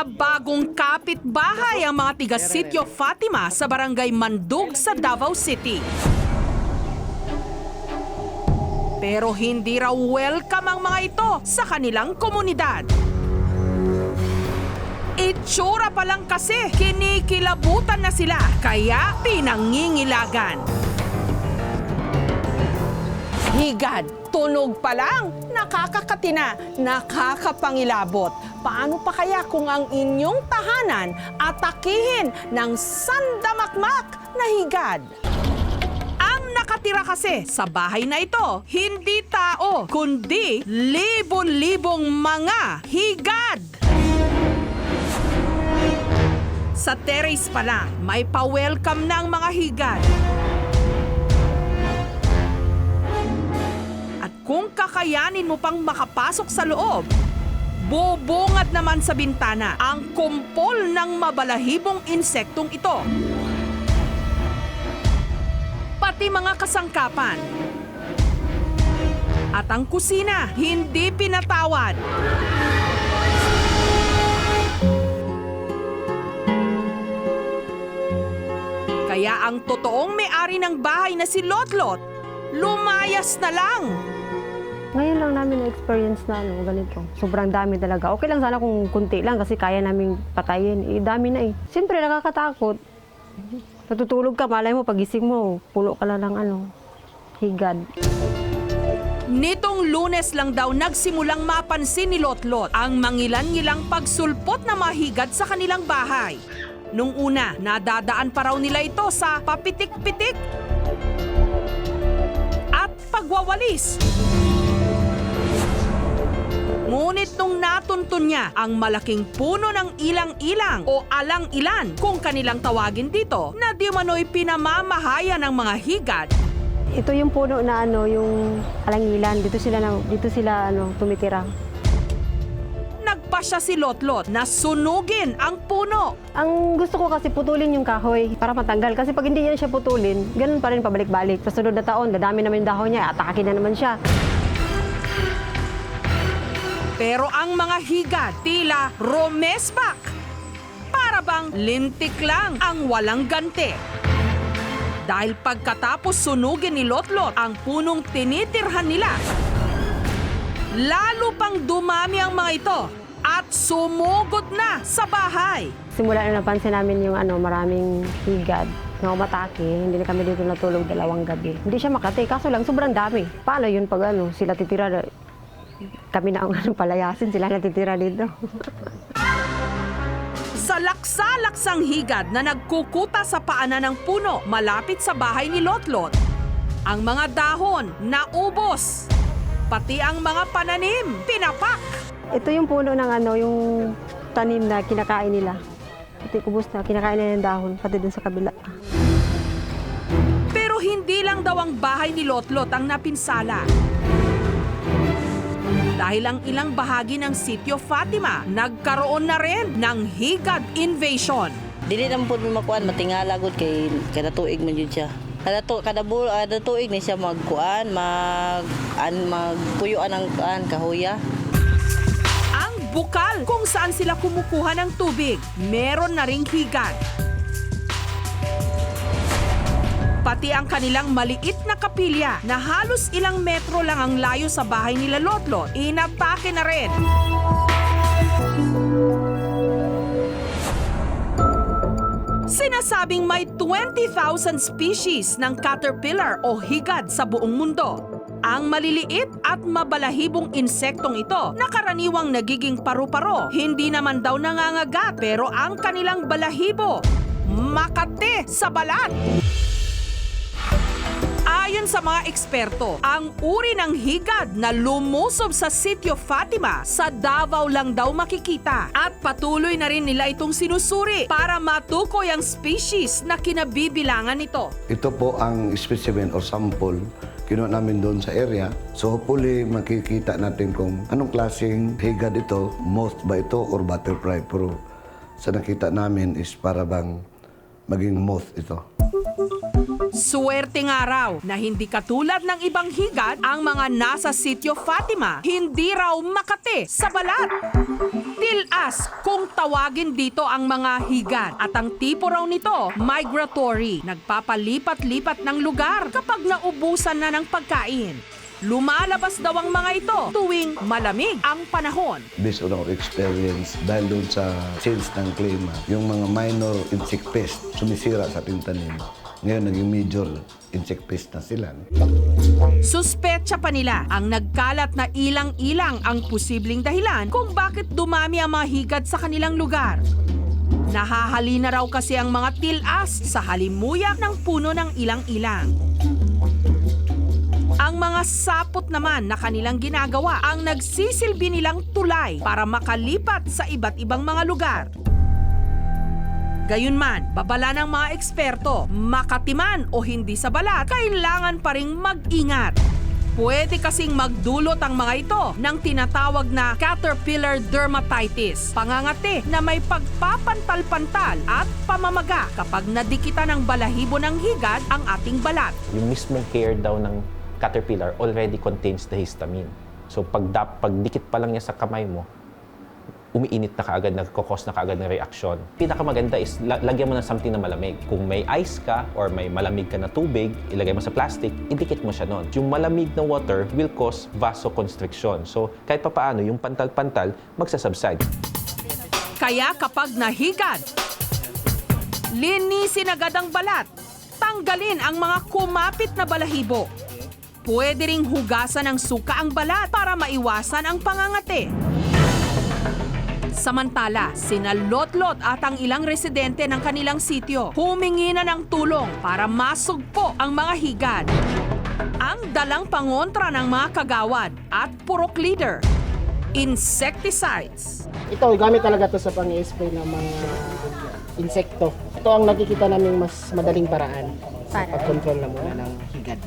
Mga bagong kapitbahay ang mga tiga Sitio Fatima sa barangay Mandug sa Davao City. Pero hindi raw welcome ang mga ito sa kanilang komunidad. Itsura pa lang kasi, kinikilabutan na sila, kaya pinangingilagan. Higad, tunog pa lang, nakakakatina, nakakapangilabot. Paano pa kaya kung ang inyong tahanan atakihin ng sandamakmak na higad? Ang nakatira kasi sa bahay na ito, hindi tao, kundi libo-libong mga higad. Sa terrace pa lang, may pa-welcome na ang mga higad. At kung kakayanin mo pang makapasok sa loob, bubungad naman sa bintana ang kumpol ng mabalahibong insektong ito. Pati mga kasangkapan. At ang kusina, hindi pinatawad. Kaya ang totoong may-ari ng bahay na si Lotlot, lumayas na lang. Ngayon lang namin na-experience na ganito. Sobrang dami talaga. Okay lang sana kung kunti lang kasi kaya namin patayin. Dami na eh. Siyempre nakakatakot. Natutulog ka, malay mo, pagising mo, pulo ka lang ng higad. Nitong Lunes lang daw nagsimulang mapansin ni Lotlot ang mangilan-ngilang pagsulpot na mahigad sa kanilang bahay. Nung una, nadadaan pa raw nila ito sa papitik-pitik at pagwawalis. Ngunit nung natuntun niya ang malaking puno ng ilang-ilang o alang-ilan kung kanilang tawagin dito na di mano'y pinamamahaya ng mga higad. Ito yung puno na yung alangilan. Dito sila tumitira. Nagpa siya si Lotlot na sunugin ang puno. Ang gusto ko kasi putulin yung kahoy para matanggal. Kasi pag hindi yan siya putulin, ganun pa rin pabalik-balik. Sa sunod na taon, dadami naman yung dahon niya, atakin na naman siya. Pero ang mga higad tila romesbak. Para bang lintik lang ang walang ganti. Dahil pagkatapos sunugin ni Lotlot ang punong tinitirhan nila, lalo pang dumami ang mga ito at sumugod na sa bahay. Simula na napansin namin yung maraming higad na umatake. Hindi na kami dito natulog 2 gabi. Hindi siya makati, kaso lang sobrang dami. Paano yun pag sila titira? Kami na ang palayasin, sila natitira dito. Sa laksa-laksang higad na nagkukuta sa paanan ng puno malapit sa bahay ni Lotlot, ang mga dahon naubos, pati ang mga pananim pinapak. Ito yung puno ng yung tanim na kinakain nila. Pati kubos na kinakain nila yung dahon, pati dun sa kabila. Pero hindi lang daw ang bahay ni Lotlot ang napinsala. Dahil ang ilang bahagi ng Sitio Fatima, nagkaroon na rin ng higad invasion. Dili naman po makuan, matingala gud kay kada tuig man jud siya. Kada tuig ni siya magkuan, magpuyuan ang kahoya. Ang bukal kung saan sila kumukuha ng tubig, meron na ring higad. Pati ang kanilang maliit na kapilya na halos ilang metro lang ang layo sa bahay nila Lotlot, inatake na rin. Sinasabing may 20,000 species ng caterpillar o higad sa buong mundo. Ang maliliit at mabalahibong insektong ito na karaniwang nagiging paru-paro, hindi naman daw nangangagat, pero ang kanilang balahibo, makate sa balat. Ayon sa mga eksperto, ang uri ng higad na lumusob sa Sitio Fatima sa Davao lang daw makikita at patuloy na rin nila itong sinusuri para matukoy ang species na kinabibilangan nito. Ito po ang specimen o sample kinuha namin doon sa area. So hopefully makikita natin kung anong klaseng higad ito, moth ba ito or butterfly. Pero sa nakita namin is para bang maging moth ito. Swerte nga raw na hindi katulad ng ibang higad ang mga nasa sitio Fatima, hindi raw makate sa balat. Tilas kung tawagin dito ang mga higad at ang tipo raw nito, migratory, nagpapalipat-lipat ng lugar kapag naubusan na ng pagkain. Lumalabas daw ang mga ito tuwing malamig ang panahon. Based on our experience, dahil doon sa change ng klima, yung mga minor insect pest sumisira sa ating tanim. Ngayon, naging major insect pest na sila. Suspetsa pa nila ang nagkalat na ilang-ilang ang posibleng dahilan kung bakit dumami ang mga higad sa kanilang lugar. Nahahali na raw kasi ang mga tilas sa halimuyak ng puno ng ilang-ilang. Ang mga sapot naman na kanilang ginagawa ang nagsisilbi nilang tulay para makalipat sa iba't ibang mga lugar. Gayunman, babala ng mga eksperto, makatiman o hindi sa balat, kailangan pa ring mag-ingat. Pwede kasing magdulot ang mga ito ng tinatawag na caterpillar dermatitis, pangangati na may pagpapantal-pantal at pamamaga kapag nadikita ng balahibo ng higad ang ating balat. Yung mismong hair daw ng caterpillar already contains the histamine. So pagdikit pa lang niya sa kamay mo, umiinit na kaagad, nagkakos na kaagad ng reaksyon. Pinakamaganda is lagyan mo ng something na malamig. Kung may ice ka or may malamig ka na tubig, ilagay mo sa plastic, idikit mo siya nun. Yung malamig na water will cause vasoconstriction. So kahit papaano, yung pantal-pantal, magsasubside. Kaya kapag nahigad, linisin agad ang balat. Tanggalin ang mga kumapit na balahibo. Pwede ring hugasan ng suka ang balat para maiwasan ang pangangati. Samantala, sina Lotlot at ang ilang residente ng kanilang sitio humingi na ng tulong para masugpo ang mga higad. Ang dalang pangontra ng mga kagawad at purok leader, insecticides. Ito, gamit talaga to sa pang-i-spray ng mga insekto. Ito ang nakikita naming mas madaling paraan sa pag-control na muna ng higad.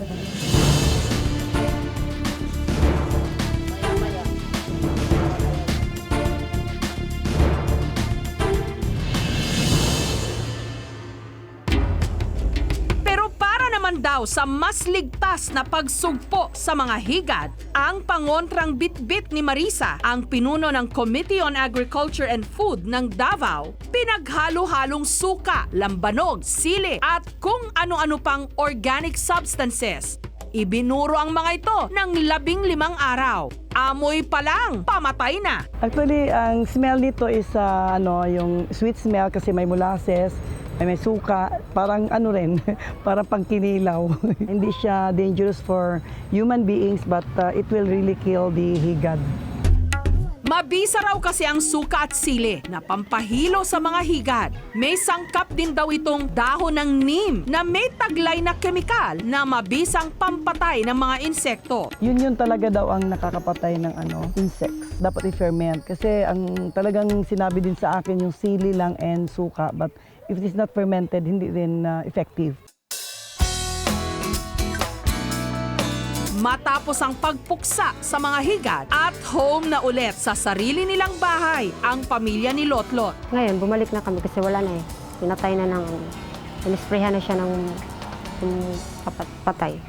Pero para naman daw sa mas ligtas na pagsugpo sa mga higad, ang pangontrang bitbit ni Marisa, ang pinuno ng Committee on Agriculture and Food ng Davao, pinaghalo-halong suka, lambanog, sili at kung ano-ano pang organic substances. Ibinuro ang mga ito ng 15 araw. Amoy pa lang, pamatay na. Actually, ang smell nito is yung sweet smell kasi may molasses, may suka, parang rin, parang pangkinilaw. Hindi siya dangerous for human beings but it will really kill the higad. Mabisa raw kasi ang suka at sili na pampahilo sa mga higad. May sangkap din daw itong dahon ng neem na may taglay na kemikal na mabisang pampatay ng mga insekto. Yun talaga daw ang nakakapatay ng insects. Dapat i-ferment kasi ang talagang sinabi din sa akin yung sili lang and suka but if it is not fermented, hindi rin effective. Matapos ang pagpuksa sa mga higad at home na ulit sa sarili nilang bahay ang pamilya ni Lotlot. Ngayon, bumalik na kami kasi wala na eh. Pinatay na in-sprayhan na siya ng patay.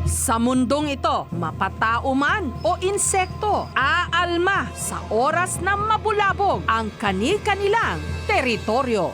Sa mundong ito, mapatao man o insekto, aalma sa oras na mabulabog ang kani-kanilang teritoryo.